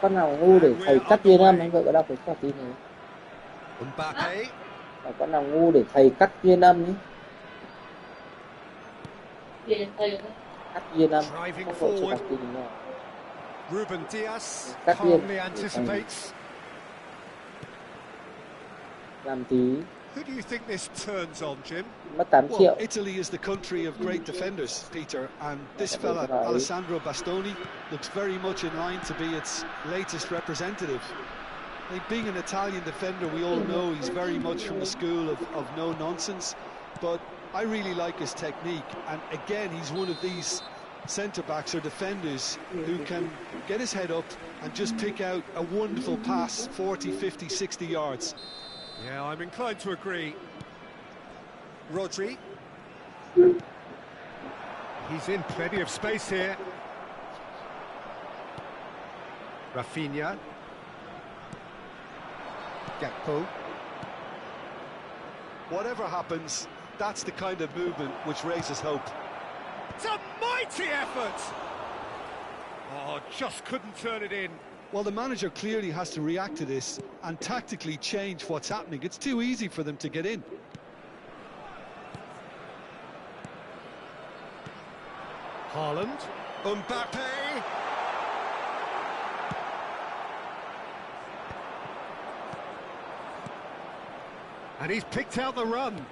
Con nào ngu để thầy cắt chia năm, anh vợ có đọc cái quả tin này. Con nào ngu để thầy cắt chia năm ấy. Cắt chia năm, không có sự đặc tin nào. Ruben Dias Cắt calmly anticipates. Làm tí. Who do you think this turns on, Jim? Mất 8 triệu. Italy is the country of great defenders, Peter, and this fella, Alessandro Bastoni, looks very much in line to be its latest representative. Being an Italian defender, we all know he's very much from the school of no nonsense, but I really like his technique, and again, he's one of these centre-backs or defenders who can get his head up and just pick out a wonderful pass, 40, 50, 60 yards. Yeah, I'm inclined to agree. Rodri. He's in plenty of space here. Rafinha. Gakpo. Whatever happens, that's the kind of movement which raises hope. It's a mighty effort! Oh, just couldn't turn it in. Well, the manager clearly has to react to this and tactically change what's happening. It's too easy for them to get in. Haaland. Mbappe. And he's picked out the run.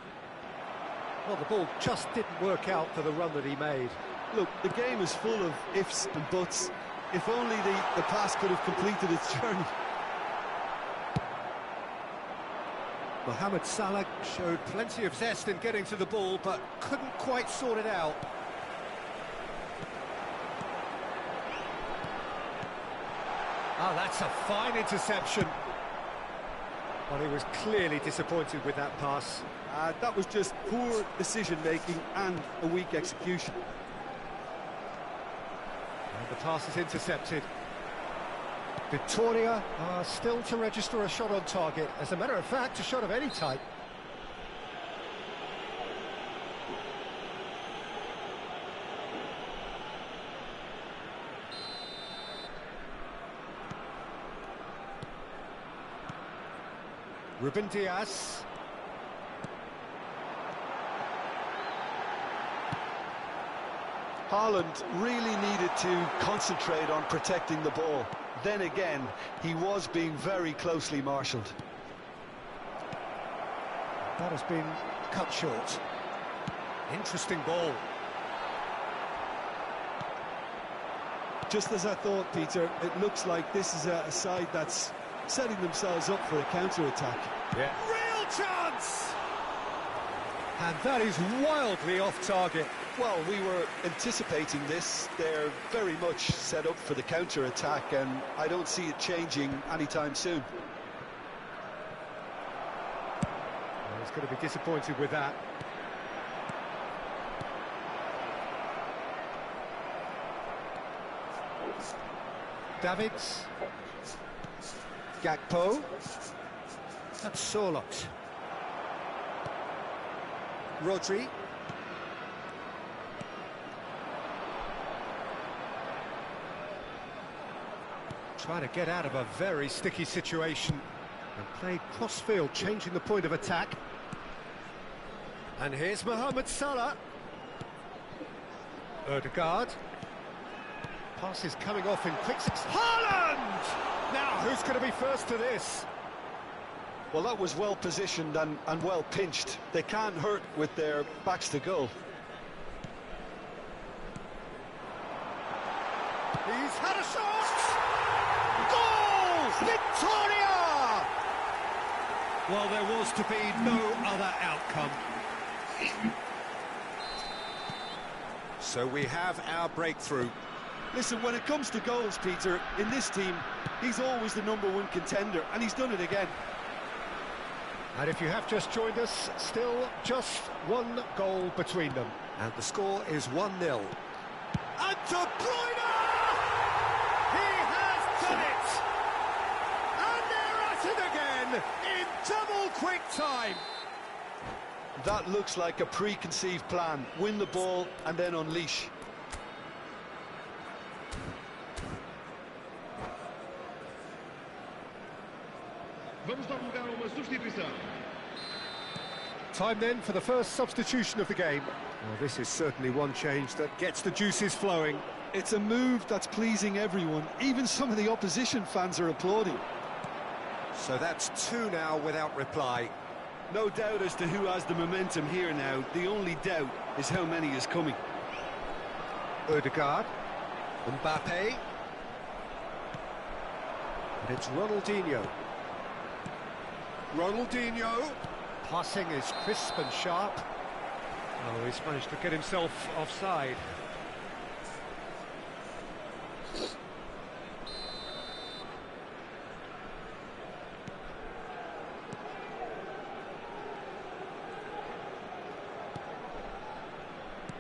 Well, the ball just didn't work out for the run that he made. Look, the game is full of ifs and buts. If only the pass could have completed its journey. Mohamed Salah showed plenty of zest in getting to the ball, but couldn't quite sort it out. Oh, that's a fine interception. Well, he was clearly disappointed with that pass. That was just poor decision-making and a weak execution. And the pass is intercepted. Victoria are still to register a shot on target. As a matter of fact, a shot of any type. Ruben Dias. Haaland really needed to concentrate on protecting the ball. Then again, he was being very closely marshalled. That has been cut short. Interesting ball. Just as I thought, Peter, it looks like this is a side that's setting themselves up for a counter-attack. Yeah. Real chance! And that is wildly off target. Well, we were anticipating this. They're very much set up for the counter-attack, and I don't see it changing anytime soon. Well, he's going to be disappointed with that. Davids. Gakpo. That's Sorloth. Rodri. Trying to get out of a very sticky situation and played cross-field, changing the point of attack. And here's Mohamed Salah. Ødegaard. Pass is coming off in quick succession. Haaland! Now, who's going to be first to this? Well, that was well positioned and well pinched. They can't hurt with their backs to goal. He's had a shot! Goal! Victoria! Well, there was to be no other outcome. So we have our breakthrough. Listen, when it comes to goals, Peter, in this team, he's always the #1 contender, and he's done it again. And if you have just joined us, still just one goal between them. And the score is 1-0. And De Bruyne! He has done it! And they're at it again in double quick time. That looks like a preconceived plan. Win the ball and then unleash. Vamos dar lugar a uma substituição. Time then for the first substitution of the game. Well, this is certainly one change that gets the juices flowing. It's a move that's pleasing everyone. Even some of the opposition fans are applauding. So that's two now without reply. No doubt as to who has the momentum here now. The only doubt is how many is coming. Odegaard, Mbappe, and it's Ronaldinho. Ronaldinho, passing is crisp and sharp. Oh, he's managed to get himself offside.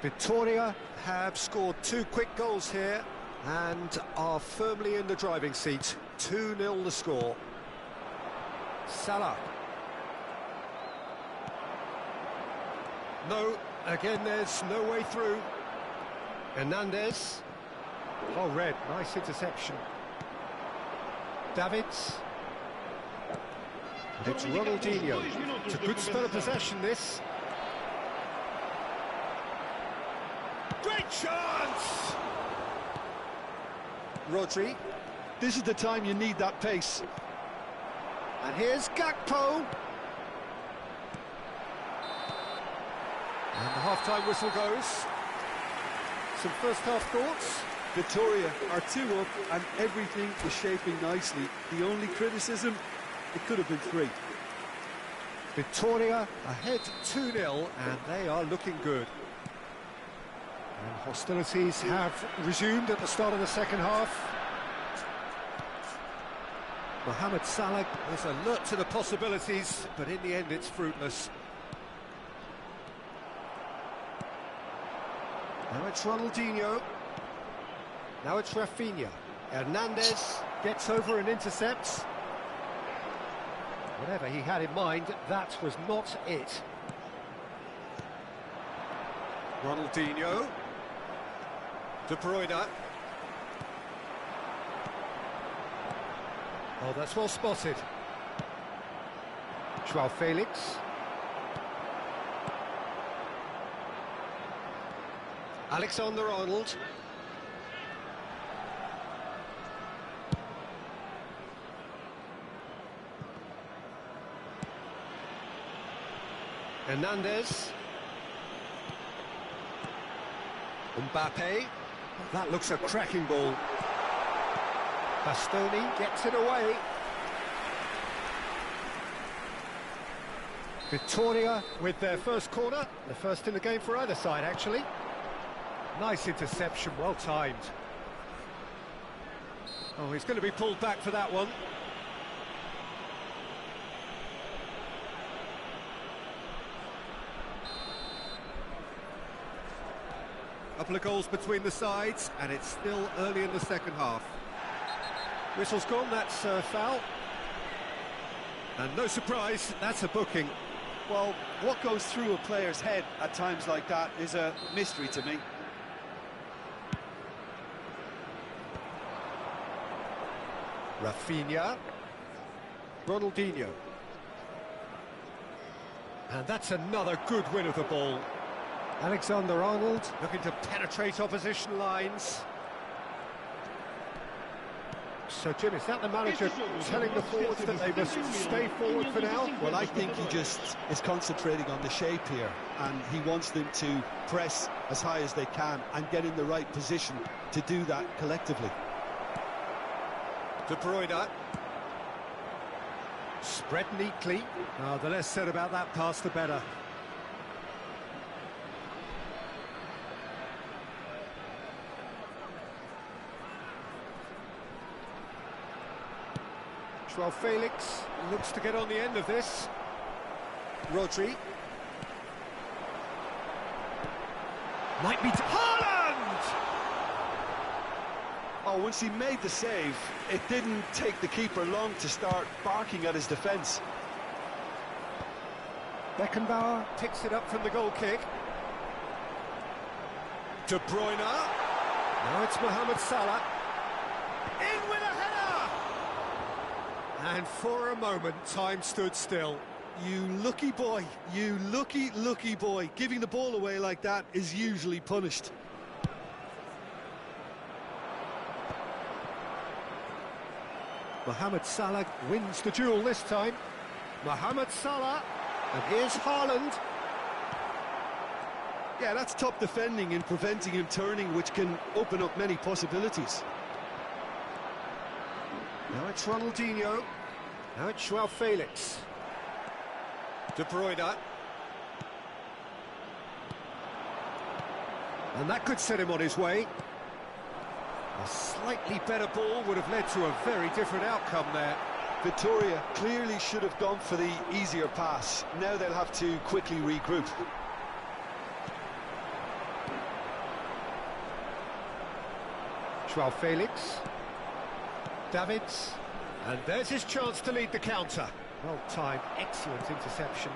Victoria have scored two quick goals here and are firmly in the driving seat. 2-0 the score. Salah. No, again there's no way through. Hernandez. Oh, red, nice interception. Davids. And it's Ronaldinho. It's a good spell of possession, this. Great chance! Rodri. This is the time you need that pace. And here's Gakpo. And the half-time whistle goes. Some first-half thoughts? Victoria are 2 up and everything is shaping nicely. The only criticism, it could have been 3. Victoria ahead 2-0 and they are looking good. And hostilities have resumed at the start of the second half. Mohamed Salah is alert to the possibilities, but in the end it's fruitless. Now it's Ronaldinho. Now it's Rafinha. Hernandez gets over and intercepts. Whatever he had in mind, that was not it. Ronaldinho. De Bruyne. Oh, that's well spotted. João Felix. Alexander-Arnold. Hernandez. Mbappe. That looks a cracking ball. Bastoni gets it away. Victoria with their first corner, the first in the game for either side, actually. Nice interception, well timed. Oh, he's going to be pulled back for that one. Couple of goals between the sides, and it's still early in the second half. Whistle's gone, that's a foul. And no surprise, that's a booking. Well, what goes through a player's head at times like that is a mystery to me. Rafinha. Ronaldinho. And that's another good win of the ball. Alexander-Arnold looking to penetrate opposition lines. So, Jim, is that the manager telling the forwards that they must stay forward for now? Well, I think he just is concentrating on the shape here, and he wants them to press as high as they can and get in the right position to do that collectively. De Bruyne. Spread neatly. Oh, the less said about that pass, the better. João Felix looks to get on the end of this. Rodri. Might be to Haaland! Oh, once he made the save, it didn't take the keeper long to start barking at his defence. Beckenbauer picks it up from the goal kick. De Bruyne. Now it's Mohamed Salah. In with a header! And for a moment, time stood still. You lucky boy, you lucky boy. Giving the ball away like that is usually punished. Mohamed Salah wins the duel this time. Mohamed Salah, and here's Haaland. Yeah, that's top defending and preventing him turning, which can open up many possibilities. Now it's Ronaldinho. Now it's Joao Felix. De Bruyne. And that could set him on his way. A slightly better ball would have led to a very different outcome there. Victoria clearly should have gone for the easier pass. Now they'll have to quickly regroup. Joao Felix. Davids. And there's his chance to lead the counter. Well-timed, excellent interception.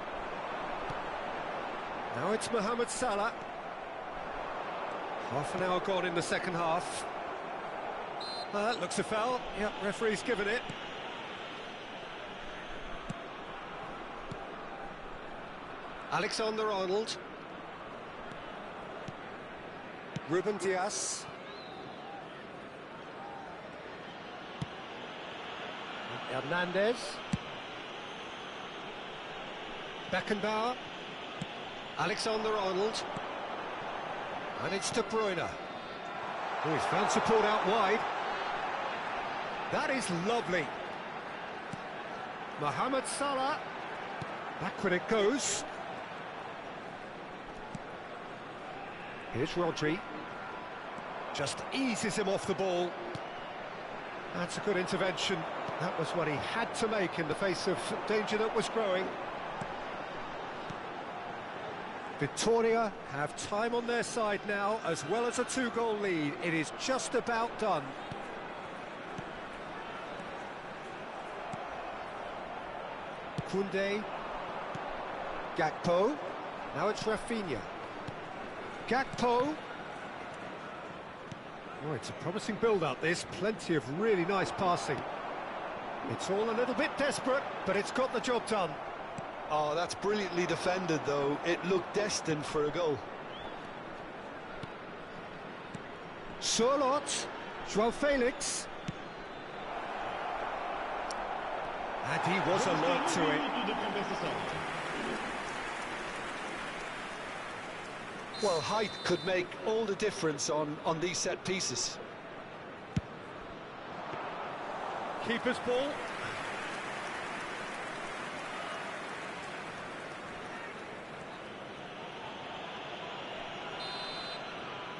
Now it's Mohamed Salah. Half an hour gone in the second half. That looks a foul. Yep, referee's given it. Alexander-Arnold. Ruben Dias. Hernandez. Beckenbauer. Alexander-Arnold. And it's De Bruyne. Oh, he's found support out wide. That is lovely. Mohamed Salah. Backward it goes. Here's Rodri. Just eases him off the ball. That's a good intervention. That was what he had to make in the face of danger that was growing. Victoria have time on their side now, as well as a 2-goal lead. It is just about done. Koundé. Gakpo. Now it's Rafinha. Gakpo. Oh, it's a promising build-up, this. Plenty of really nice passing. It's all a little bit desperate, but it's got the job done. Oh, that's brilliantly defended, though. It looked destined for a goal. Surlot. Joao Felix. And he was alert to it. Well, height could make all the difference on these set pieces. Keeper's ball.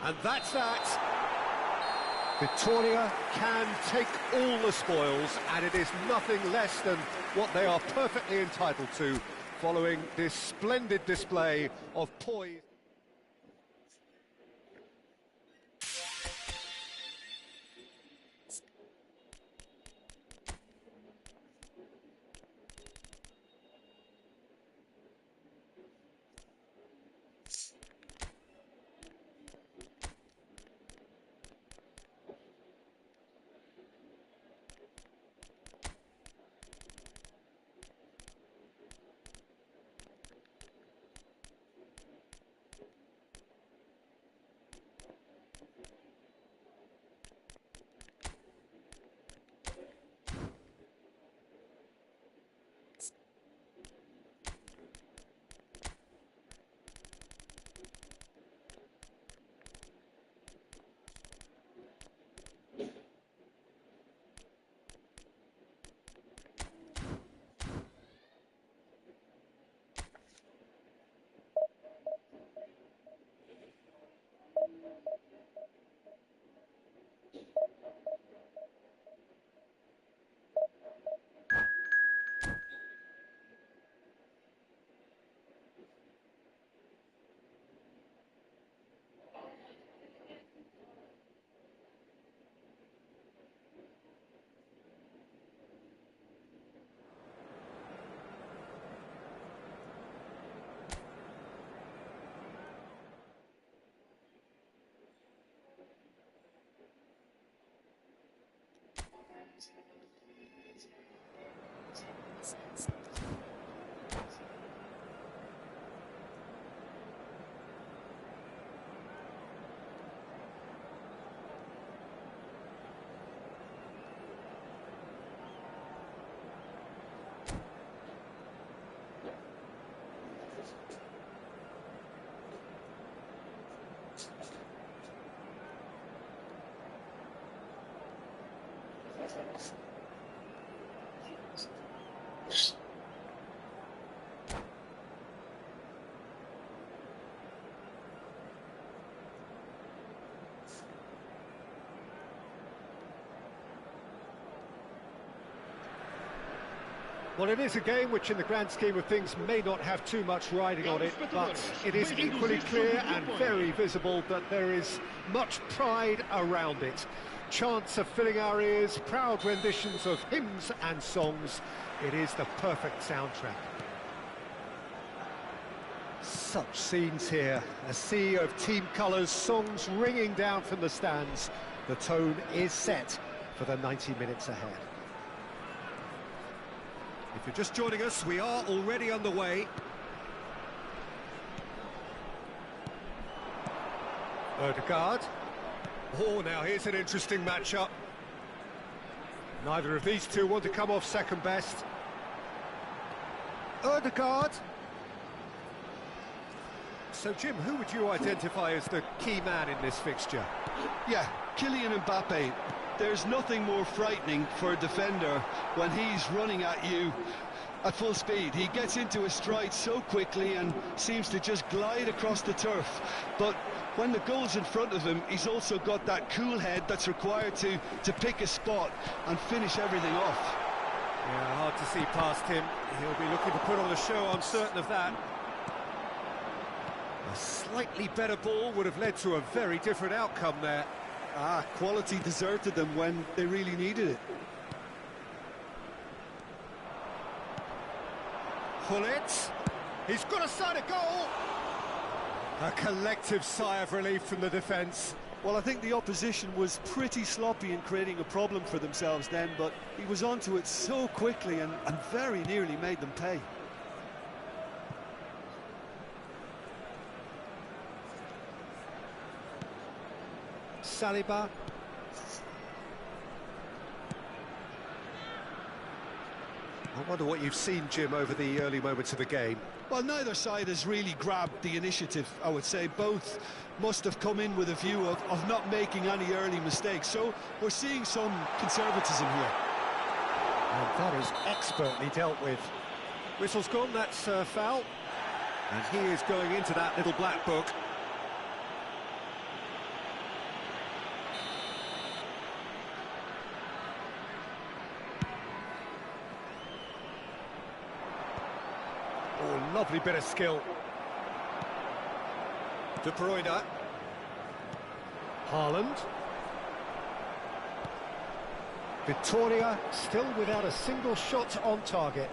And that's that. Victoria can take all the spoils, and it is nothing less than what they are perfectly entitled to, following this splendid display of poise. Well, it is a game which, in the grand scheme of things, may not have too much riding on it, but it is equally clear and very visible that there is much pride around it. Chants are filling our ears, proud renditions of hymns and songs. It is the perfect soundtrack. Such scenes here, a sea of team colours, songs ringing down from the stands. The tone is set for the 90 minutes ahead. If you're just joining us, we are already underway. Odegaard. Oh, now here's an interesting matchup. Neither of these two want to come off second best. Odegaard. So, Jim, who would you identify as the key man in this fixture? Yeah, Kylian Mbappe. There's nothing more frightening for a defender when he's running at you at full speed. He gets into his stride so quickly and seems to just glide across the turf. But when the goal's in front of him, he's also got that cool head that's required to pick a spot and finish everything off. Yeah, hard to see past him. He'll be looking to put on a show, I'm certain of that. A slightly better ball would have led to a very different outcome there. Quality deserted them when they really needed it. Hullet. He's got a side of goal. A collective sigh of relief from the defence. Well, I think the opposition was pretty sloppy in creating a problem for themselves then, but he was onto it so quickly and very nearly made them pay. Saliba. I wonder what you've seen, Jim, over the early moments of the game. Well, neither side has really grabbed the initiative, I would say. Both must have come in with a view of not making any early mistakes. So we're seeing some conservatism here. And that is expertly dealt with. Whistle's gone, that's foul. And he is going into that little black book. Oh, lovely bit of skill. De Bruyne. Haaland. Victoria still without a single shot on target.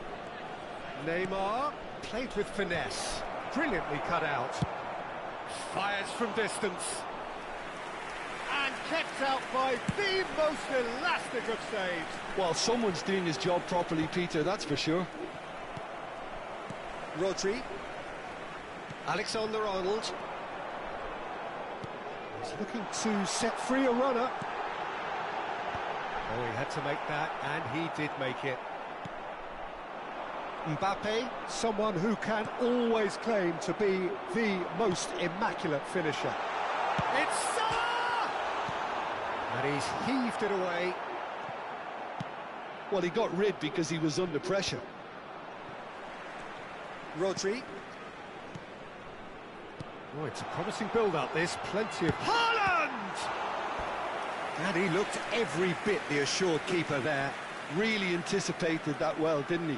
Neymar played with finesse. Brilliantly cut out. Fires from distance. And kept out by the most elastic of saves. Well, someone's doing his job properly, Peter, that's for sure. Rodri. Alexander-Arnold. He's looking to set free a runner. Oh, he had to make that, and he did make it. Mbappe, someone who can always claim to be the most immaculate finisher. It's Salah! And he's heaved it away. Well, he got rid because he was under pressure. Rodri. Oh, it's a promising build-up, this. Plenty of... Haaland! And he looked every bit the assured keeper there. Really anticipated that well, didn't he?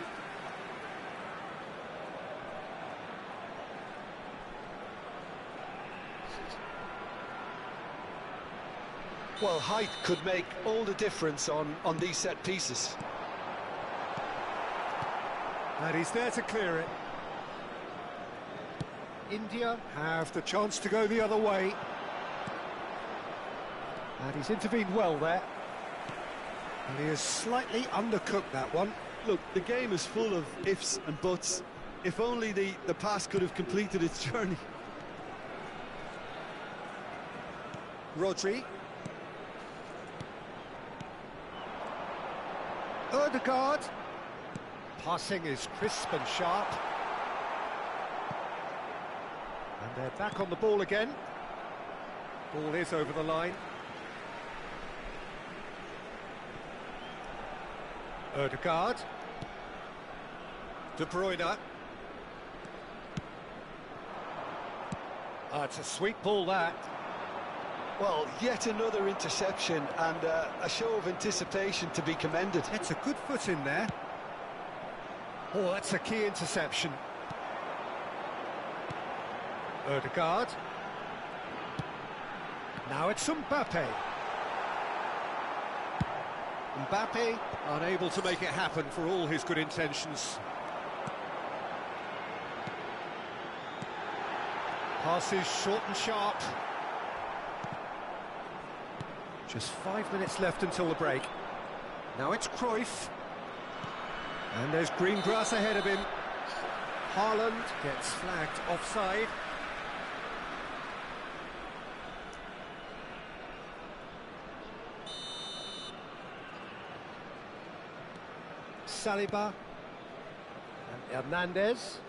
Well, height could make all the difference on these set pieces. And he's there to clear it. India have the chance to go the other way. And he's intervened well there. And he has slightly undercooked that one. Look, the game is full of ifs and buts. If only the pass could have completed its journey. Rodri. Odegaard. Passing is crisp and sharp. And they're back on the ball again. Ball is over the line. Odegaard. De Bruyne. It's a sweet ball, that. Well, yet another interception and a show of anticipation to be commended. It's a good foot in there. Oh, that's a key interception. Odegaard. Now it's Mbappe. Mbappe unable to make it happen for all his good intentions. Passes short and sharp. Just 5 minutes left until the break. Now it's Cruyff. And there's green grass ahead of him. Haaland gets flagged offside. Saliba. And Hernandez.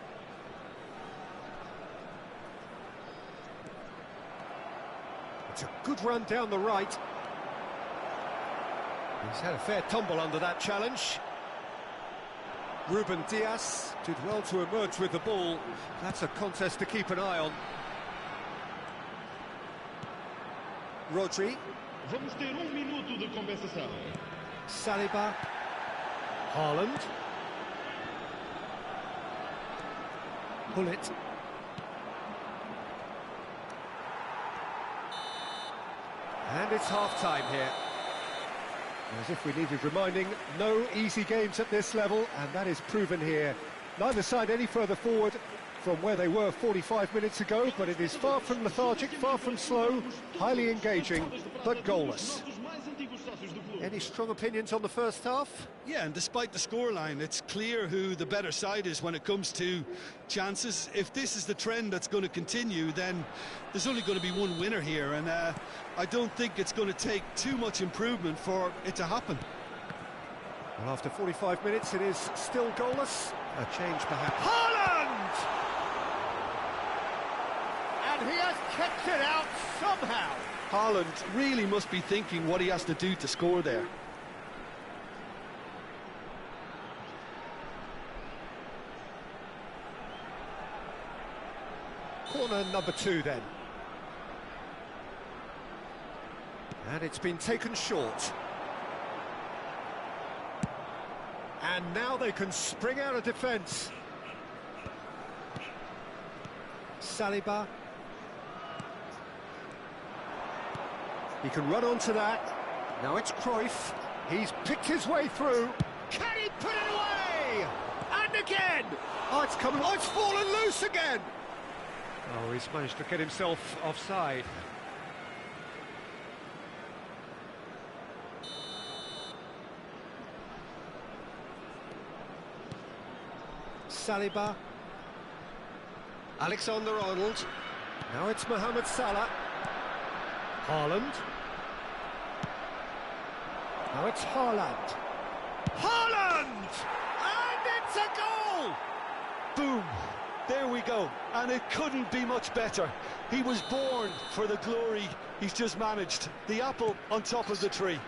It's a good run down the right. He's had a fair tumble under that challenge. Ruben Dias did well to emerge with the ball. That's a contest to keep an eye on. Rodri. Vamos ter minuto de compensação. Saliba. Haaland. Bullet. And it's half-time here. As if we needed reminding, no easy games at this level, and that is proven here. Neither side any further forward from where they were 45 minutes ago, but it is far from lethargic, far from slow, highly engaging, but goalless. Any strong opinions on the first half? Yeah, and despite the scoreline, it's clear who the better side is when it comes to chances. If this is the trend that's going to continue, then there's only going to be one winner here, and I don't think it's going to take too much improvement for it to happen. Well, after 45 minutes, it is still goalless. A change, perhaps. Haaland! And he has kept it out somehow. Haaland really must be thinking what he has to do to score there. Corner number 2 then. And it's been taken short. And now they can spring out of defence. Saliba. He can run onto that. Now it's Cruyff. He's picked his way through. Can he put it away? And again! Oh, it's coming. Oh, it's fallen loose again! Oh, he's managed to get himself offside. Saliba. Alexander-Arnold. Now it's Mohamed Salah. Haaland. Now it's Haaland. Haaland! And it's a goal! Boom! There we go. And it couldn't be much better. He was born for the glory he's just managed. The apple on top of the tree.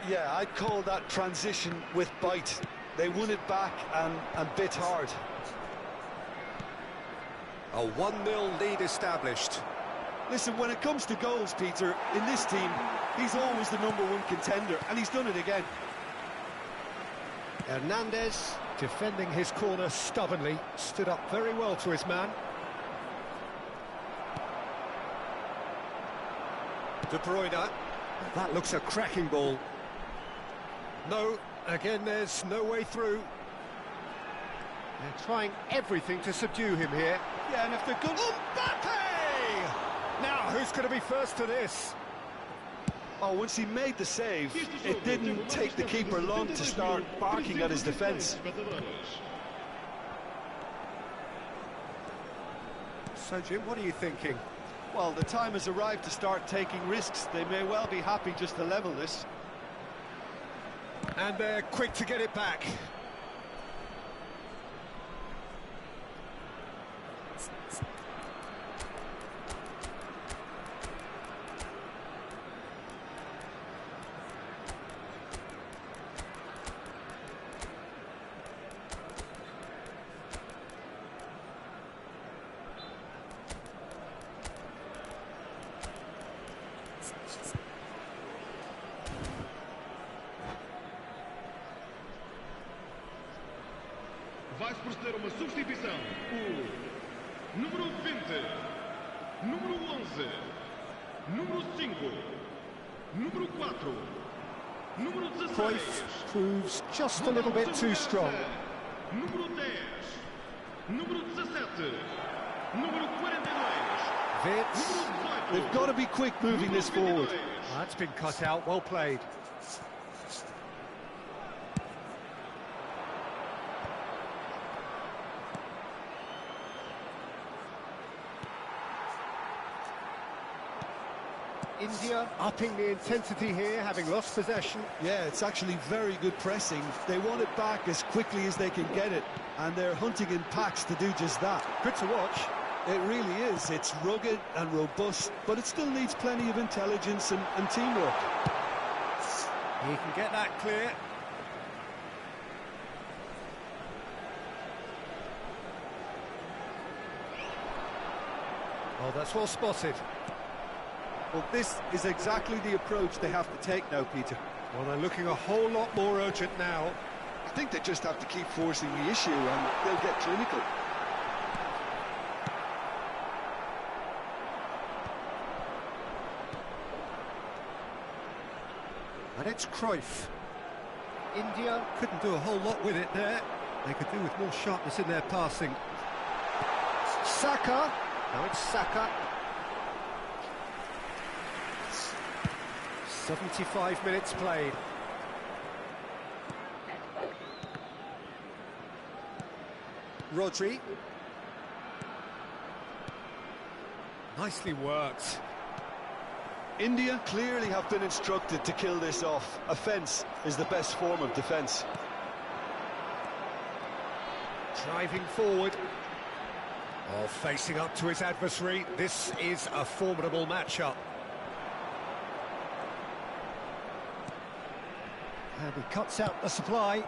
Yeah, I'd call that transition with bite. They won it back and bit hard. A 1-0 lead established. Listen, when it comes to goals, Peter, in this team, he's always the #1 contender, and he's done it again. Hernandez, defending his corner stubbornly, stood up very well to his man. De Bruyne. That looks a cracking ball. No, again, there's no way through. They're trying everything to subdue him here. Yeah, and if they're good... Mbappe! Now, who's going to be first to this? Oh, once he made the save, it didn't take the keeper long to start barking at his defence. So, Jim, what are you thinking? Well, the time has arrived to start taking risks. They may well be happy just to level this. And they're quick to get it back. Vai-se proceder a uma substituição. O número 20, número 11, número 5, número 4, número 16. Cruyff proves just a little bit too strong. Número 10, número 17, número 42. Vitz. They've got to be quick moving this forward. That's been cut out, well played. India upping the intensity here, having lost possession. Yeah, it's actually very good pressing. They want it back as quickly as they can get it, and they're hunting in packs to do just that. Good to watch. It really is. It's rugged and robust, but it still needs plenty of intelligence and teamwork. He can get that clear. Oh, that's well spotted. Well, this is exactly the approach they have to take now, Peter. Well, they're looking a whole lot more urgent now. I think they just have to keep forcing the issue and they'll get clinical. And it's Cruyff. India couldn't do a whole lot with it there. They could do with more sharpness in their passing. Saka. Now it's Saka. 75 minutes played. Rodri. Nicely worked. India clearly have been instructed to kill this off. Offence is the best form of defence. Driving forward. Oh, facing up to his adversary. This is a formidable matchup. And he cuts out the supply.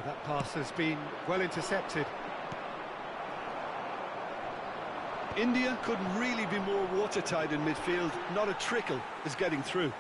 That pass has been well intercepted. India couldn't really be more watertight in midfield. Not a trickle is getting through.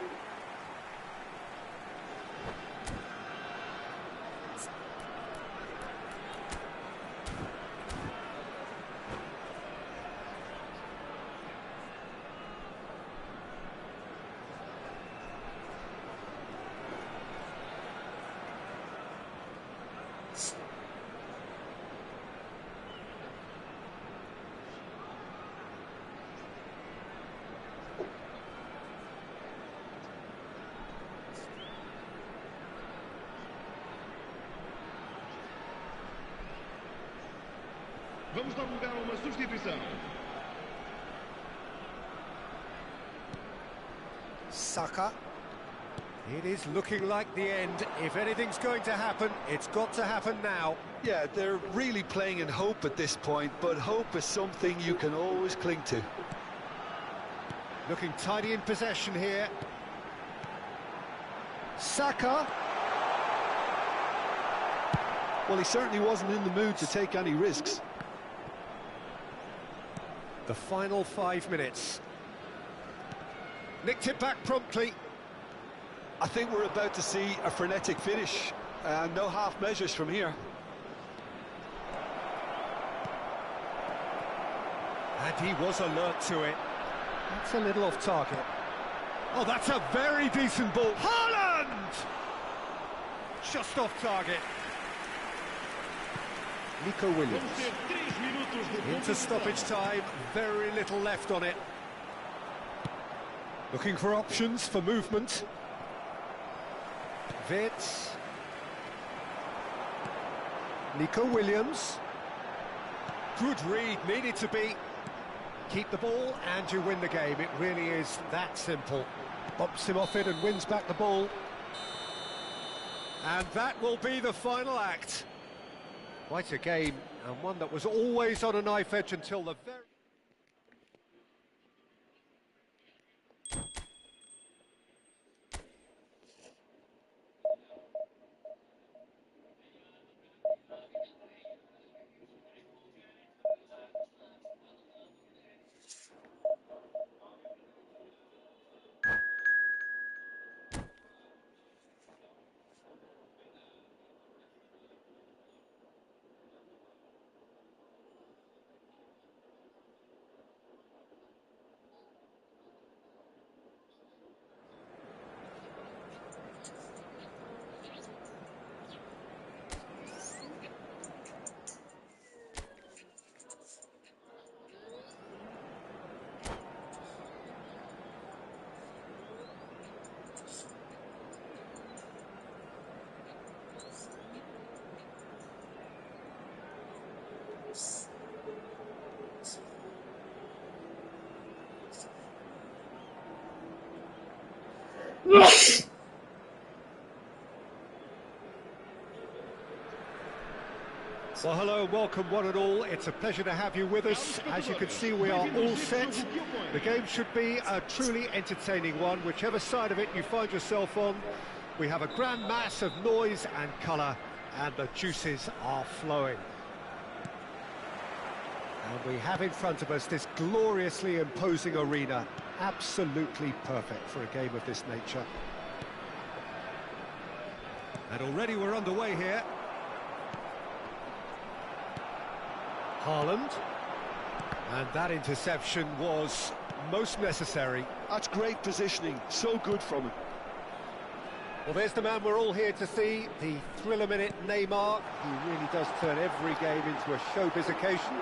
Vamos dar lugar a uma substituição. Saka. It is looking like the end. If anything's going to happen, it's got to happen now. Yeah, they're really playing in hope at this point, but hope is something you can always cling to. Looking tidy in possession here. Saka. Well, he certainly wasn't in the mood to take any risks. The final 5 minutes. Nicked it back promptly. I think we're about to see a frenetic finish. No half measures from here. And he was alert to it. That's a little off target. Oh, that's a very decent ball. Haaland! Just off target. Nico Williams. Into stoppage time, very little left on it. Looking for options for movement. Vitz. Nico Williams. Good read, needed to be. Keep the ball and you win the game. It really is that simple. Bumps him off it and wins back the ball. And that will be the final act. Quite a game, and one that was always on a knife edge until the very... Well, hello, welcome one and all. It's a pleasure to have you with us. As you can see, we are all set. The game should be a truly entertaining one, whichever side of it you find yourself on. We have a grand mass of noise and colour, and the juices are flowing. And we have in front of us this gloriously imposing arena, absolutely perfect for a game of this nature. And already we're underway here. Haaland, and that interception was most necessary. That's great positioning, so good from him. Well, there's the man we're all here to see, the thriller-minute Neymar. He really does turn every game into a showbiz occasion.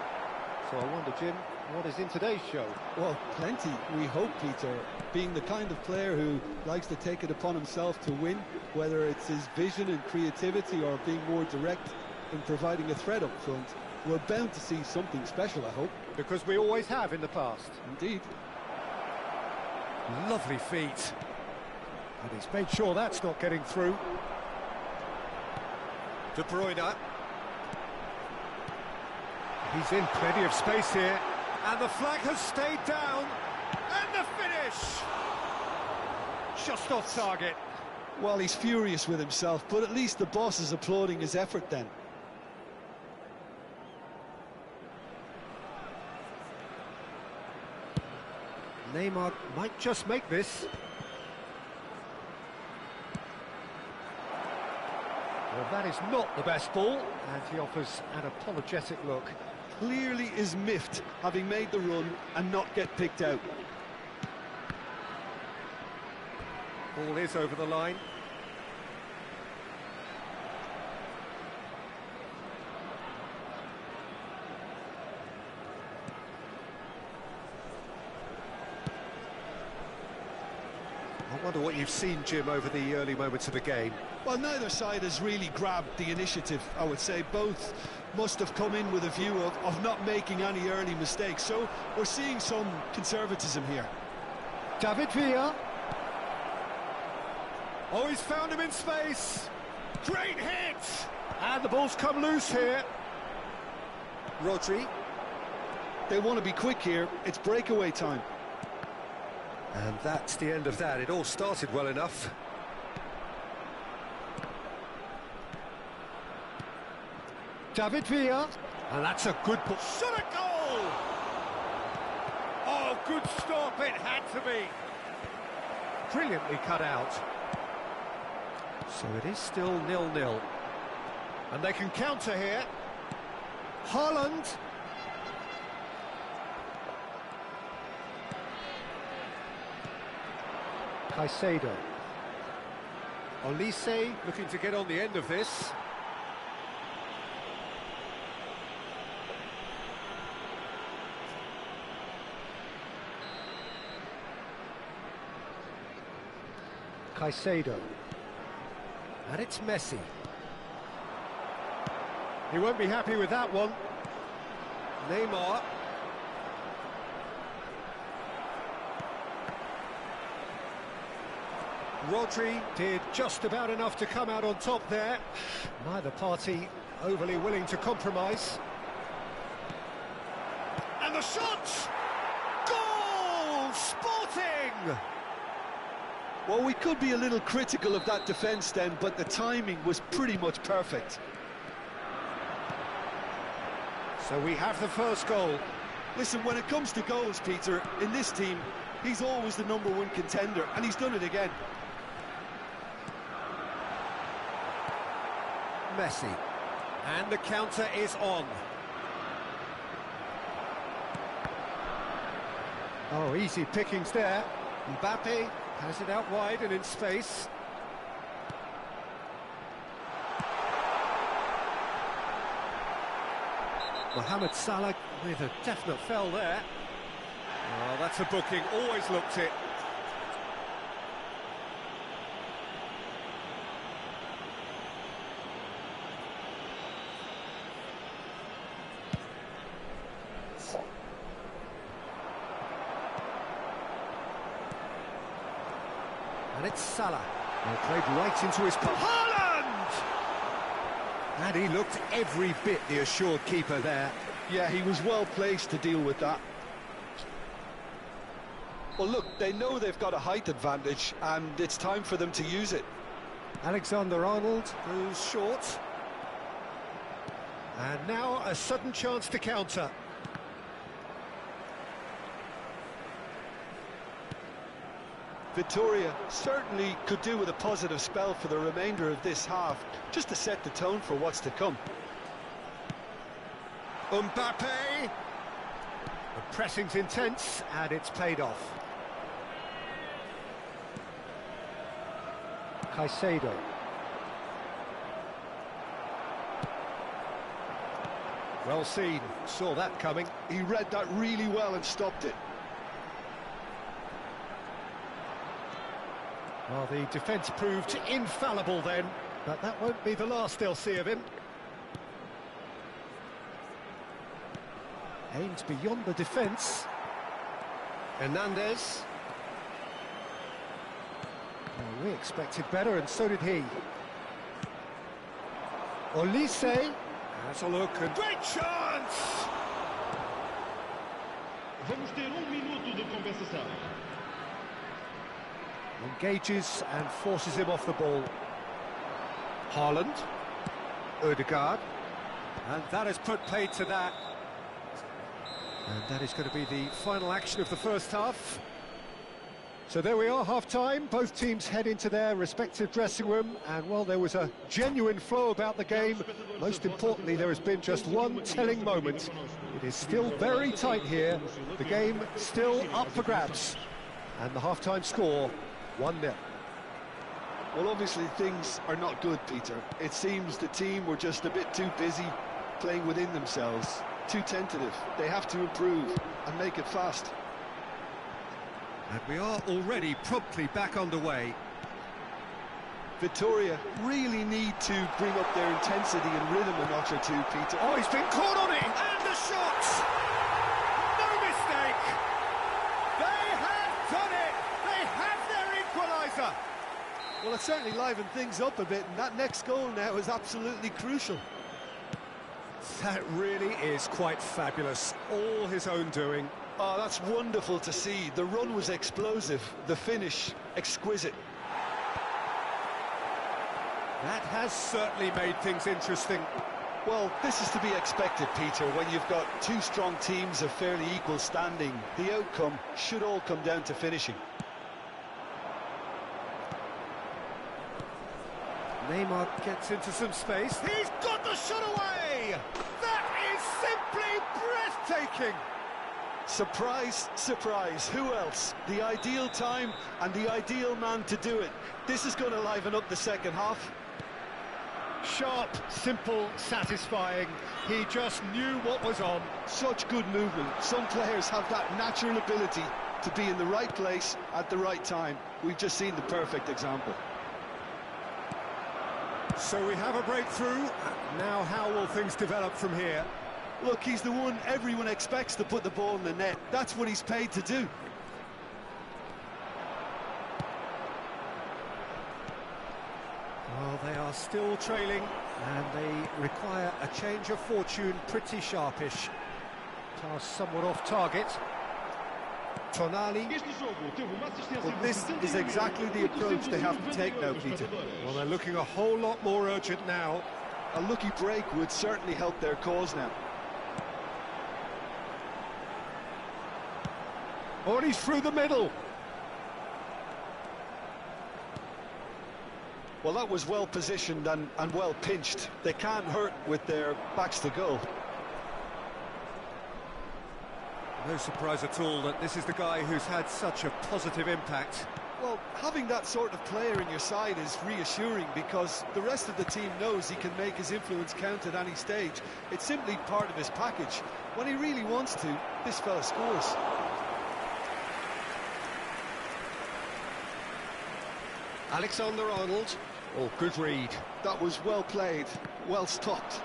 So I wonder, Jim, what is in today's show? Well, plenty, we hope, Peter. Being the kind of player who likes to take it upon himself to win, whether it's his vision and creativity or being more direct in providing a threat up front, we're bound to see something special, I hope. Because we always have in the past. Indeed. Lovely feet. And he's made sure that's not getting through. De Bruyne. He's in plenty of space here. And the flag has stayed down. And the finish! Just off target. Well, he's furious with himself, but at least the boss is applauding his effort then. Neymar might just make this. Well, that is not the best ball, and he offers an apologetic look. Clearly is miffed, having made the run and not get picked out. Ball is over the line. I wonder what you've seen, Jim, over the early moments of the game. Well, neither side has really grabbed the initiative, I would say. Both must have come in with a view of not making any early mistakes. So we're seeing some conservatism here. David Villa. Oh, he's found him in space. Great hit! And the ball's come loose here. Rodri. They want to be quick here. It's breakaway time. And that's the end of that. It all started well enough. David Villa. And that's a good ball. Shot a goal! Oh, good stop. It had to be. Brilliantly cut out. So it is still 0-0. And they can counter here. Haaland. Caicedo. Olise looking to get on the end of this. Caicedo. And it's Messi. He won't be happy with that one. Neymar. Rodri did just about enough to come out on top there. Neither party overly willing to compromise. And the shot! Goal! Sporting! Well, we could be a little critical of that defence then, but the timing was pretty much perfect. So we have the first goal. Listen, when it comes to goals, Peter, in this team, he's always the #1 contender, and he's done it again. Messi. And the counter is on. Oh, easy pickings there. Mbappe has it out wide and in space. Mohamed Salah with a definite foul there. Oh, that's a booking, always looked it. And It's Salah. Well, played right into his path. Haaland! And he looked every bit the assured keeper there. Yeah, he was well placed to deal with that. Well, look, they know they've got a height advantage, and it's time for them to use it. Alexander-Arnold goes short. And now a sudden chance to counter. Victoria certainly could do with a positive spell for the remainder of this half, just to set the tone for what's to come. Mbappe! The pressing's intense, and it's paid off. Caicedo. Well seen, saw that coming. He read that really well and stopped it. Well, the defence proved infallible then, but that won't be the last they'll see of him. Aimed beyond the defence. Hernandez. Well, we expected better, and so did he. Olise. Has a look, and great chance! Vamos ter minuto de compensação. Engages and forces him off the ball. Haaland. Ødegaard. And that has put paid to that. And that is going to be the final action of the first half. So there we are, half-time. Both teams head into their respective dressing room, and while there was a genuine flow about the game, most importantly, there has been just one telling moment. It is still very tight here. The game still up for grabs. And the half-time score, 1-0. Well, obviously things are not good, Peter. It seems the team were just a bit too busy playing within themselves, too tentative. They have to improve and make it fast. And we are already promptly back underway. Victoria really need to bring up their intensity and rhythm a notch or two, Peter. Oh, he's been caught on it! And the shot! No mistake! They have done it! They have their equaliser! Well, it certainly livened things up a bit, and that next goal now is absolutely crucial. That really is quite fabulous. All his own doing. Oh, that's wonderful to see. The run was explosive, the finish exquisite. That has certainly made things interesting. Well, this is to be expected, Peter, when you've got two strong teams of fairly equal standing. The outcome should all come down to finishing. Neymar gets into some space. He's got the shot away! That is simply breathtaking! Surprise, surprise, who else? The ideal time and the ideal man to do it. This is going to liven up the second half. Sharp, simple, satisfying. He just knew what was on. Such good movement. Some players have that natural ability to be in the right place at the right time. We've just seen the perfect example. So we have a breakthrough. Now how will things develop from here? Look, he's the one everyone expects to put the ball in the net. That's what he's paid to do. Well, they are still trailing, and they require a change of fortune pretty sharpish. Pass somewhat off target. Tonali. Well, this is exactly the approach they have to take now, Peter. Well, they're looking a whole lot more urgent now. A lucky break would certainly help their cause now. Oh, and he's through the middle. Well, that was well positioned and well pinched. They can't hurt with their backs to goal. No surprise at all that this is the guy who's had such a positive impact. Well, having that sort of player in your side is reassuring because the rest of the team knows he can make his influence count at any stage. It's simply part of his package. When he really wants to, this fella scores. Alexander-Arnold. Oh, good read. That was well played, well stopped.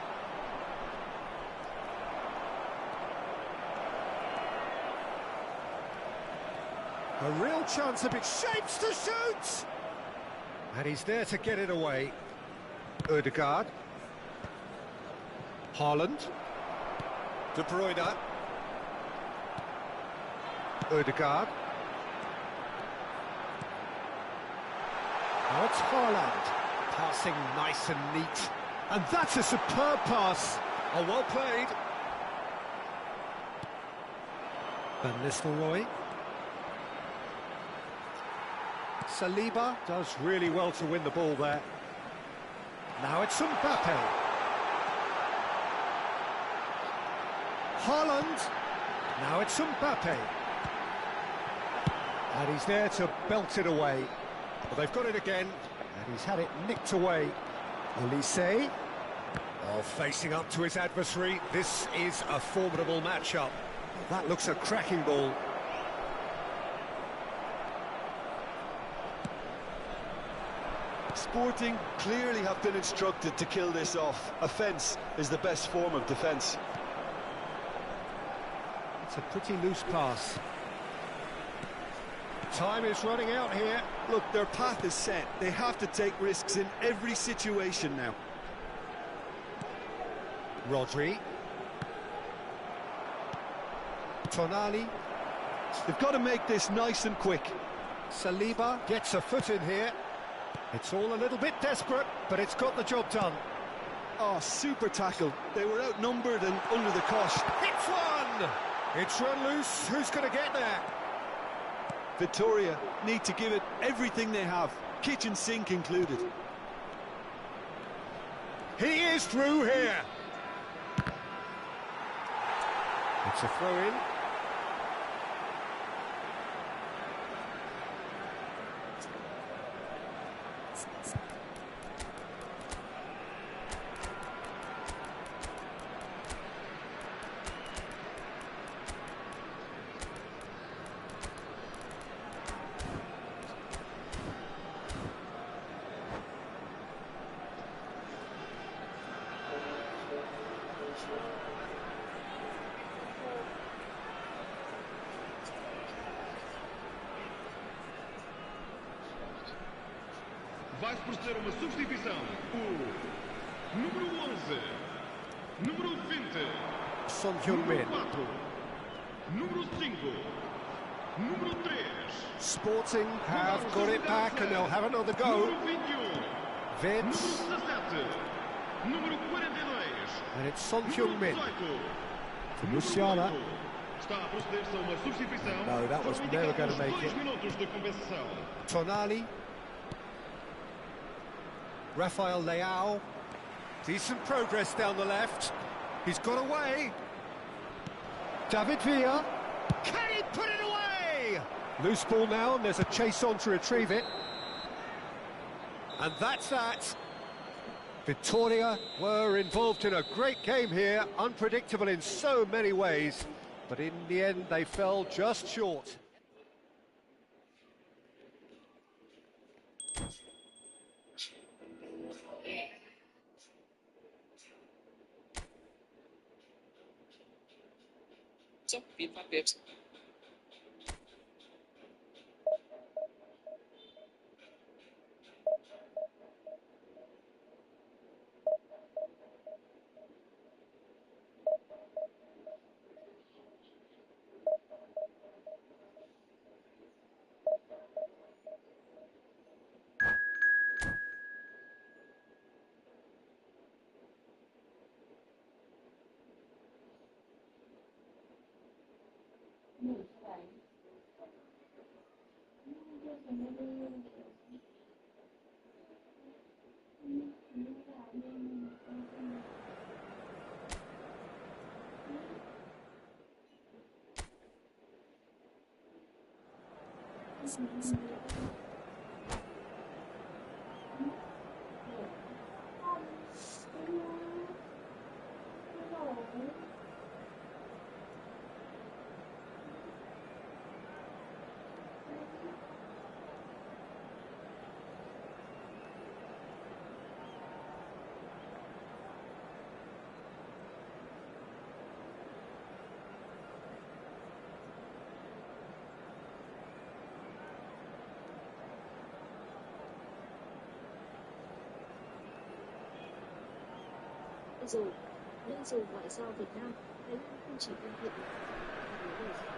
A real chance of it. Shapes to shoot! And he's there to get it away. Ødegaard. Haaland. De Bruyne. Ødegaard. Now it's Haaland. Passing nice and neat. And that's a superb pass. Oh, well played. Van Nistelrooy. Saliba does really well to win the ball there. Now it's Mbappe. Haaland. Now it's Mbappe. And he's there to belt it away. But they've got it again, and he's had it nicked away. Olise. Oh, facing up to his adversary. This is a formidable matchup. That looks a cracking ball. Sporting clearly have been instructed to kill this off. Offence is the best form of defence. It's a pretty loose pass. Time is running out here. Look, their path is set. They have to take risks in every situation now. Rodri. Tonali. They've got to make this nice and quick. Saliba gets a foot in here. It's all a little bit desperate, but it's got the job done. Oh, super tackle. They were outnumbered and under the cosh. It's one! It's run loose. Who's going to get there? Victoria need to give it everything they have, kitchen sink included. He is through here. It's a throw-in. Vai-se proceder uma substituição. O número 11, número 20, Son Heung-min. 4, número 5, número 3. Sporting have got it back and they'll have another go. Número 21, Vince. número 17, número 42. And it's Son Heung-min. To Musiala. Está a proceder-se a uma substituição. No, that was never going to make it. 2 minutos de compensação. Tonali. Rafael Leao. Decent progress down the left. He's got away. David Villa. Can he put it away? Loose ball now, and there's a chase on to retrieve it. And that's that. Victoria were involved in a great game here, unpredictable in so many ways, but in the end they fell just short. So, 5 pips.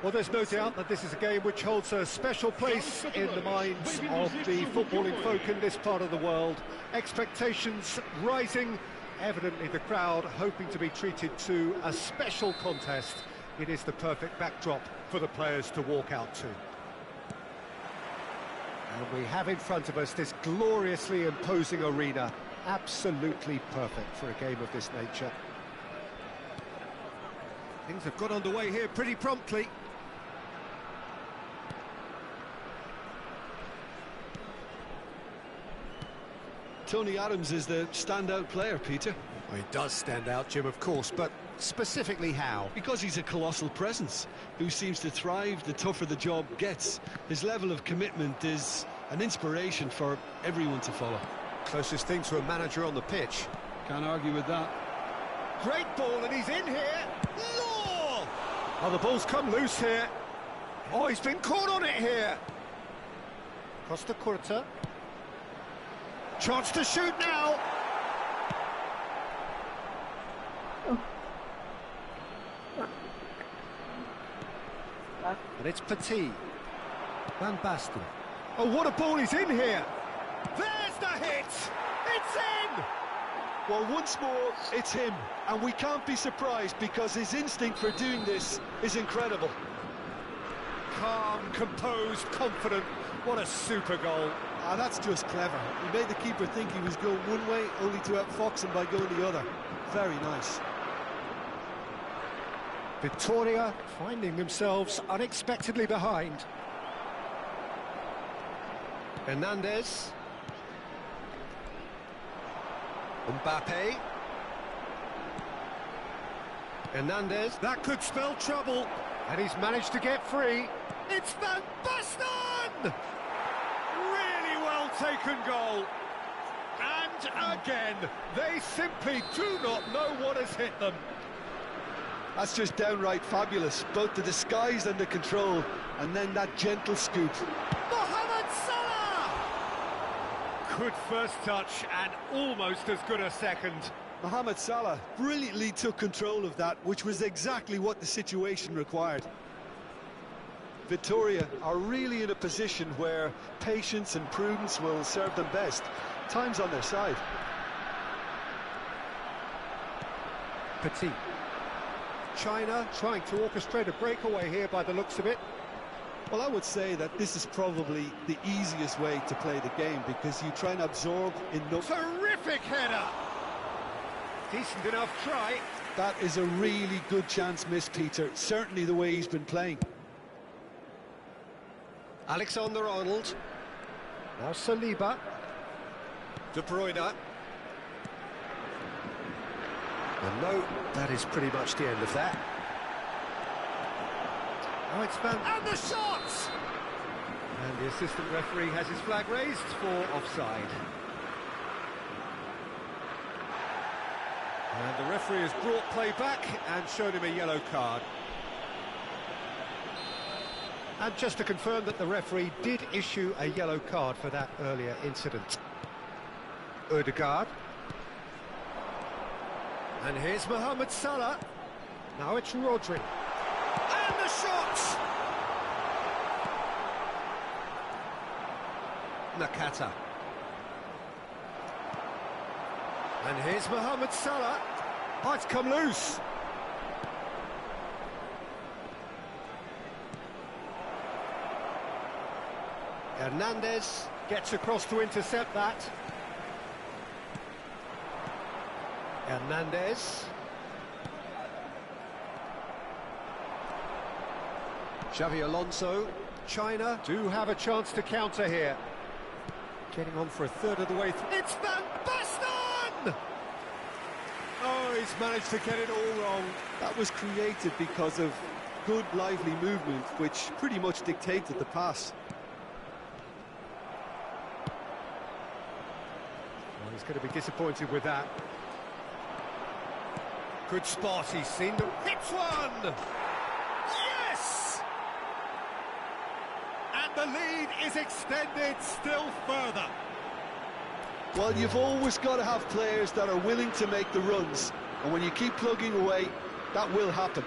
Well, there's no doubt that this is a game which holds a special place in the minds of the footballing folk in this part of the world. Expectations rising, evidently the crowd hoping to be treated to a special contest. It is the perfect backdrop for the players to walk out to. And we have in front of us this gloriously imposing arena, absolutely perfect for a game of this nature. Things have got underway here pretty promptly. Tony Adams is the standout player, Peter. Well, he does stand out, Jim, of course, but specifically how? Because he's a colossal presence who seems to thrive the tougher the job gets. His level of commitment is an inspiration for everyone to follow. Closest thing to a manager on the pitch. Can't argue with that. Great ball, and he's in here. Law! Oh, the ball's come loose here. Oh, he's been caught on it here. Costa Curta. Chance to shoot now. And it's Petit. Van Basten. Oh, what a ball, he's in here. There's the hit. It's in. Well, once more, it's him. And we can't be surprised because his instinct for doing this is incredible. Calm, composed, confident. What a super goal. Ah, that's just clever. He made the keeper think he was going one way, only to outfox him by going the other. Very nice. Victoria finding themselves unexpectedly behind. Hernandez. Mbappe. Hernandez. That could spell trouble. And he's managed to get free. It's Van Basten! Really well taken goal. And again, they simply do not know what has hit them. That's just downright fabulous. Both the disguise and the control. And then that gentle scoop. Mohamed Salah! Good first touch and almost as good a second. Mohamed Salah brilliantly took control of that, which was exactly what the situation required. Victoria are really in a position where patience and prudence will serve them best. Time's on their side. Petit. China trying to orchestrate a breakaway here by the looks of it. Well, I would say that this is probably the easiest way to play the game because you try and absorb enough. Terrific header! Decent enough try. That is a really good chance missed, Peter. Certainly the way he's been playing. Alexander-Arnold. Now Saliba. De Bruyne. And no, that is pretty much the end of that. Oh, it's Van... And the shot! And the assistant referee has his flag raised for offside. And the referee has brought play back and shown him a yellow card. And just to confirm that the referee did issue a yellow card for that earlier incident. Ødegaard. And here's Mohamed Salah. Now it's Rodri. And the shot! Nakata. And here's Mohamed Salah. Oh, it's come loose. Hernandez gets across to intercept that. Hernandez. Xavi Alonso. China do have a chance to counter here. Getting on for a third of the way through. It's Van Basten! Oh, he's managed to get it all wrong. That was created because of good, lively movement, which pretty much dictated the pass. Well, he's going to be disappointed with that. Good spot, he's seen the... Hits one! Yes! And the lead is extended still further. Well, you've always got to have players that are willing to make the runs. And when you keep plugging away, that will happen.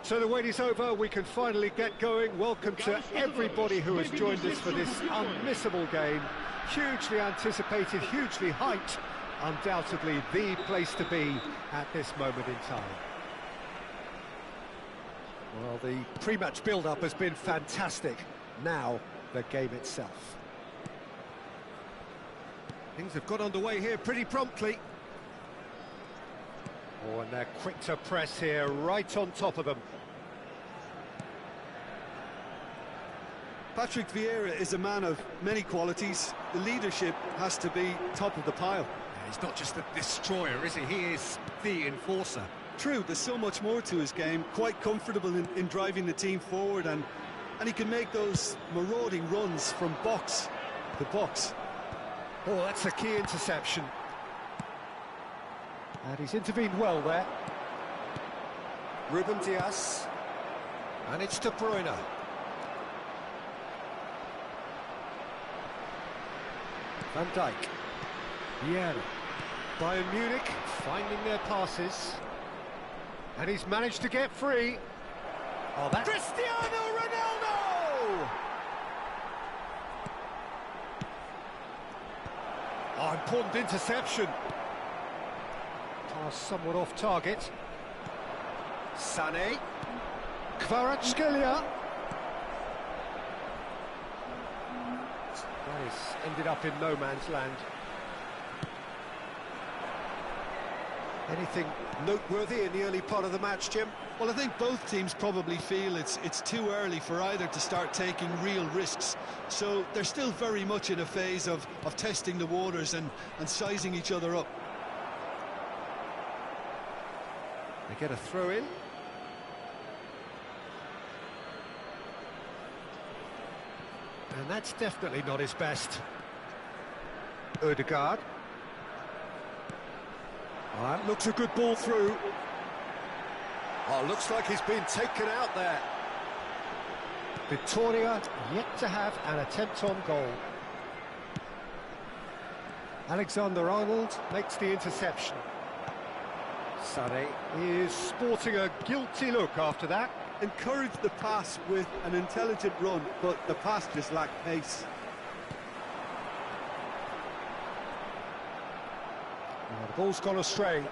So the wait is over, we can finally get going. Welcome to everybody who has joined us for this unmissable game. Hugely anticipated, hugely hyped. Undoubtedly the place to be at this moment in time. Well, the pre-match build-up has been fantastic. Now, the game itself. Things have got underway here pretty promptly. Oh, and they're quick to press here, right on top of them. Patrick Vieira is a man of many qualities. The leadership has to be top of the pile. Yeah, he's not just a destroyer, is he? He is the enforcer. True, there's so much more to his game. Quite comfortable in driving the team forward, and he can make those marauding runs from box to box. Oh, that's a key interception. And he's intervened well there. Ruben Dias. And it's De Bruyne. Van Dijk. Vieira. Bayern Munich finding their passes. And he's managed to get free. Oh, that's Cristiano Ronaldo! Oh, important interception. Pass somewhat off target. Sané. Kvaratskhelia. That is ended up in no man's land. Anything noteworthy in the early part of the match, Jim? Well, I think both teams probably feel it's too early for either to start taking real risks. So they're still very much in a phase of testing the waters and sizing each other up. They get a throw in. And that's definitely not his best. Ødegaard. Oh, that looks a good ball through. Oh, looks like he's been taken out there. Victoria yet to have an attempt on goal. Alexander-Arnold makes the interception. Sané is sporting a guilty look after that. Encouraged the pass with an intelligent run, but the pass just lacked pace. Oh, the ball's gone astray.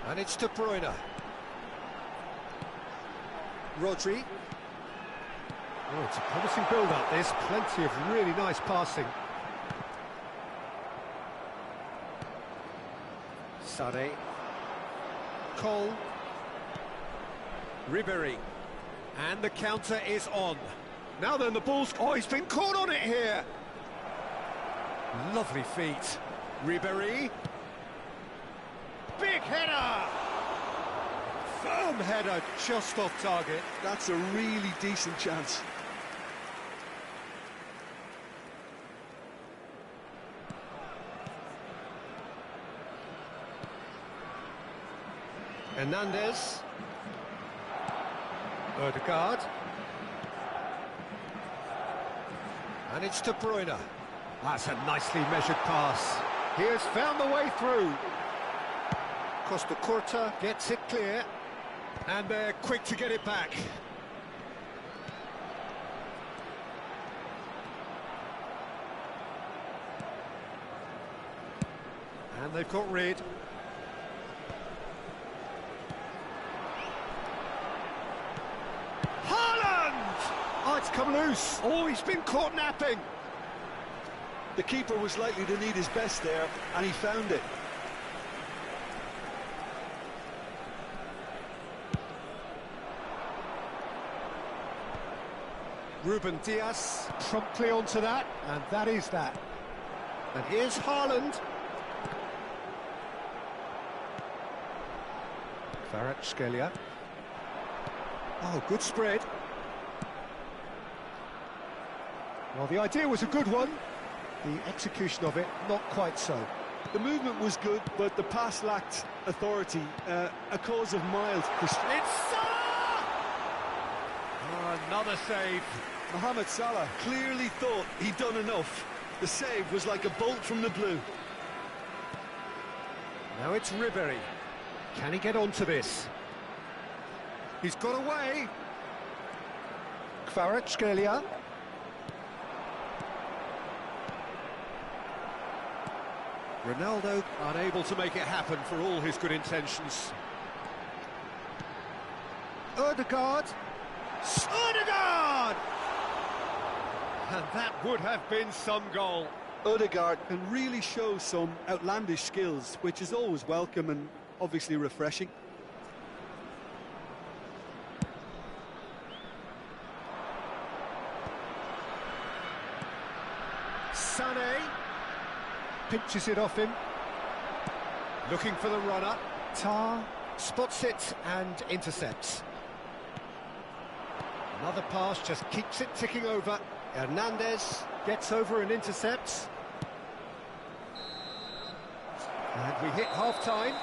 And it's De Bruyne. Rodri. Oh, it's a promising build-up, this. Plenty of really nice passing. Sade. Cole. Ribéry. And the counter is on. Now then, the ball's... Oh, he's been caught on it here. Lovely feet. Ribéry. Big header! Firm header, just off target. That's a really decent chance. Hernandez. Ødegaard. And it's De Bruyne. That's a nicely measured pass. He has found the way through. Costa Curta gets it clear. And they're quick to get it back. And they've got rid. Oh, it's come loose. Oh, he's been caught napping. The keeper was likely to need his best there, and he found it. Ruben Dias promptly onto that, and that is that. And here's Haaland. Kvaratskhelia. Oh, good spread. Well, the idea was a good one. The execution of it, not quite so. The movement was good, but the pass lacked authority, a cause of mild frustration. It's Salah! Oh, another save. Mohamed Salah clearly thought he'd done enough. The save was like a bolt from the blue. Now it's Ribéry. Can he get onto this? He's got away. Kvaratskhelia. Ronaldo unable to make it happen for all his good intentions. Ødegaard. Ødegaard! And that would have been some goal. Ødegaard can really show some outlandish skills, which is always welcome and obviously refreshing. Sané pinches it off him. Looking for the runner. Tar spots it and intercepts. Another pass just keeps it ticking over. Hernandez gets over and intercepts. And we hit half-time.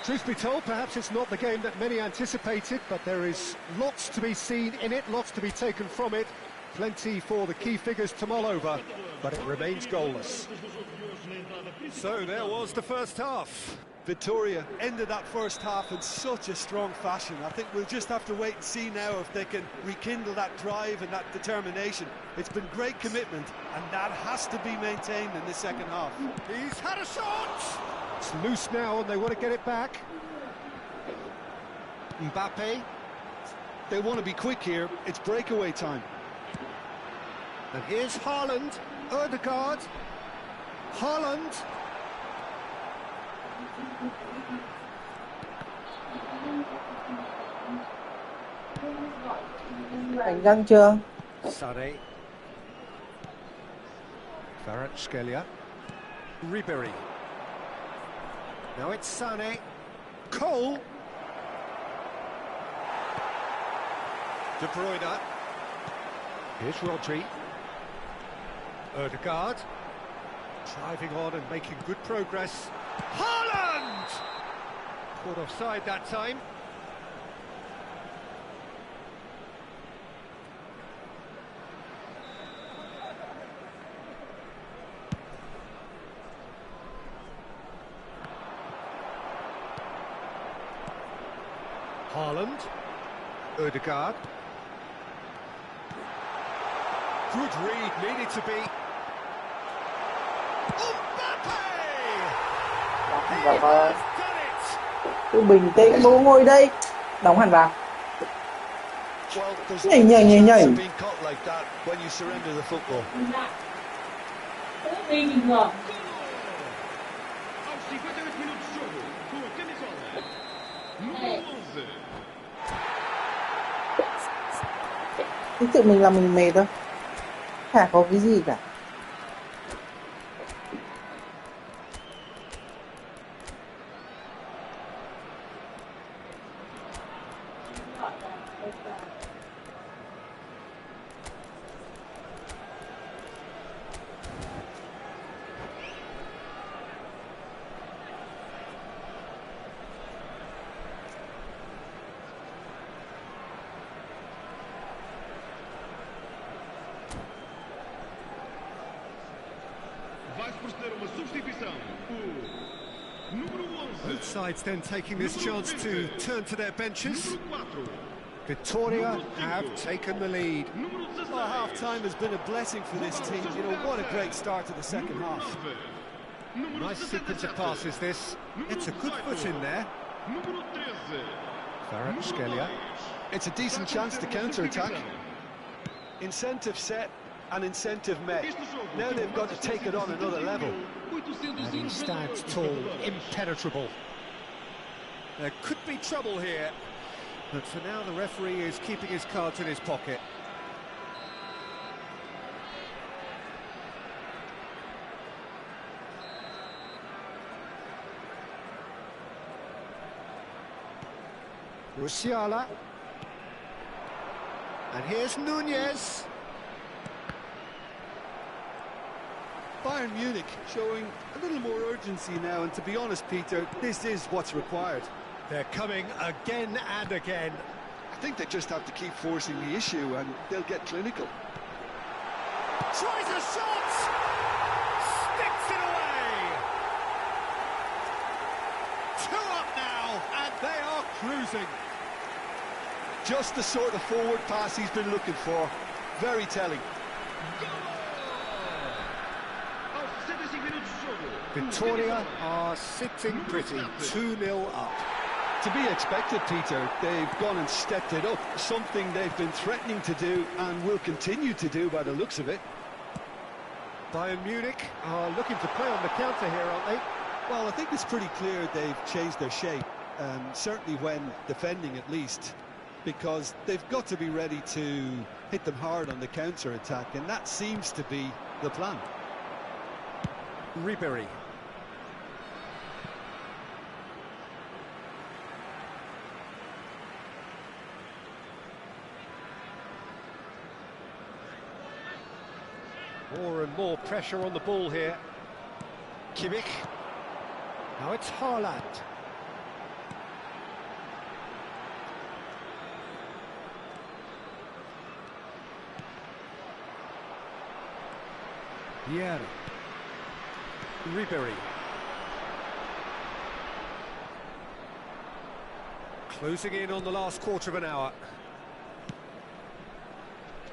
Truth be told, perhaps it's not the game that many anticipated, but there is lots to be seen in it, lots to be taken from it. Plenty for the key figures to mull over, but it remains goalless. So there was the first half. Vitoria ended that first half in such a strong fashion. I think we'll just have to wait and see now if they can rekindle that drive and that determination. It's been great commitment, and that has to be maintained in the second half. He's had a shot! It's loose now and they want to get it back. Mbappe. They want to be quick here. It's breakaway time. And here's Haaland. Ødegaard. Haaland. Đánh răng chưa? Sade. Kvaratskhelia. Ribéry. Now it's Sané. Cole. De Bruyne. Here's Rodri. Ødegaard. Driving on and making good progress. Haaland! Caught offside that time. Haaland. Ødegaard. Good read, needed to be. Và cứ bình tĩnh, bố ngồi đây, đóng hẳn vào. Well, there's Nhảy, always a nhảy, chance nhảy. of being caught like that when you surrender the football. Aos 58 minutos de jogo, com a camisola número 11. Thực sự mình là mình mệt thôi. Chả có cái gì cả. Vai-se proceder uma substituição. O número 11. Both sides then taking this chance to turn to their benches. Número 4. Victoria have taken the lead. Número 16. Well, half-time has been a blessing for this team. You know, what a great start to the second half. Número Nice sequence of 77. passes this. It's a good foot in there. Número 13. Kvaratskhelia. It's a decent chance to counter-attack. Incentive set and incentive met. Now they've got to take it on another level. And he stands tall, impenetrable. There could be trouble here, but for now the referee is keeping his cards in his pocket. Musiala. And here's Nunez. Bayern Munich showing a little more urgency now, and to be honest, Peter, this is what's required. They're coming again and again. I think they just have to keep forcing the issue and they'll get clinical. Tries a shot! Sticks it away! 2 up now, and they are cruising. Just the sort of forward pass he's been looking for. Very telling. Aos 65 minutos de jogo. Victoria are sitting pretty, 2-0 up. To be expected, Peter. They've gone and stepped it up, something they've been threatening to do and will continue to do by the looks of it. Bayern Munich are looking to play on the counter here, aren't they? Well, I think it's pretty clear they've changed their shape, certainly when defending at least, because they've got to be ready to hit them hard on the counter-attack, and that seems to be the plan. Ribery. More and more pressure on the ball here. Kimmich. Now it's Haaland. Vieira. Ribery. Closing in on the last quarter of an hour.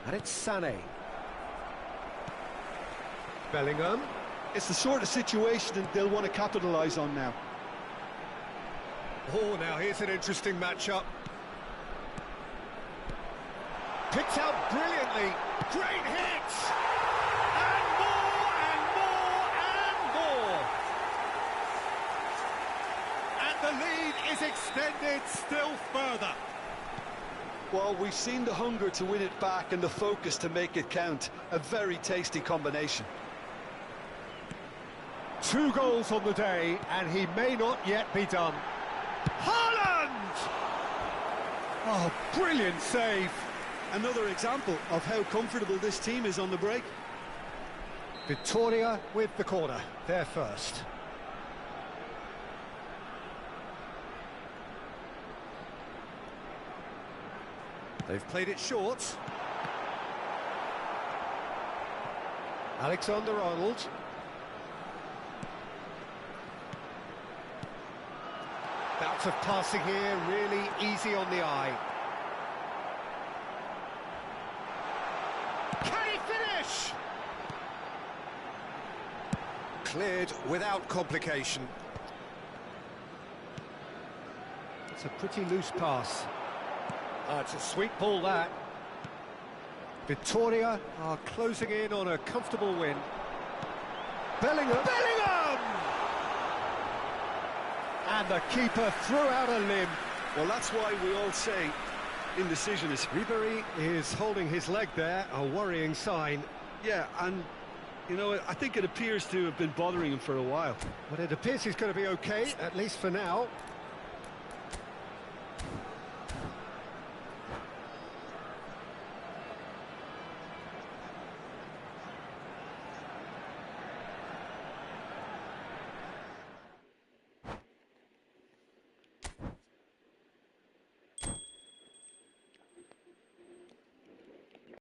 And it's Sané. Bellingham. It's the sort of situation that they'll want to capitalise on now. Oh, now here's an interesting matchup. Picked out brilliantly. Great hit! And more, and more, and more! And the lead is extended still further. Well, we've seen the hunger to win it back and the focus to make it count. A very tasty combination. 2 goals on the day, and he may not yet be done. Haaland! Oh, brilliant save. Another example of how comfortable this team is on the break. Victoria with the corner, they're first. They've played it short. Alexander-Arnold. Bouts of passing here, really easy on the eye. Can he finish? Cleared without complication. It's a pretty loose pass. It's a sweet ball, that. Victoria are closing in on a comfortable win. Bellingham! And the keeper threw out a limb. Well, that's why we all say indecision is... Ribery is holding his leg there, a worrying sign. Yeah, and, you know, I think it appears to have been bothering him for a while. But it appears he's going to be okay, at least for now.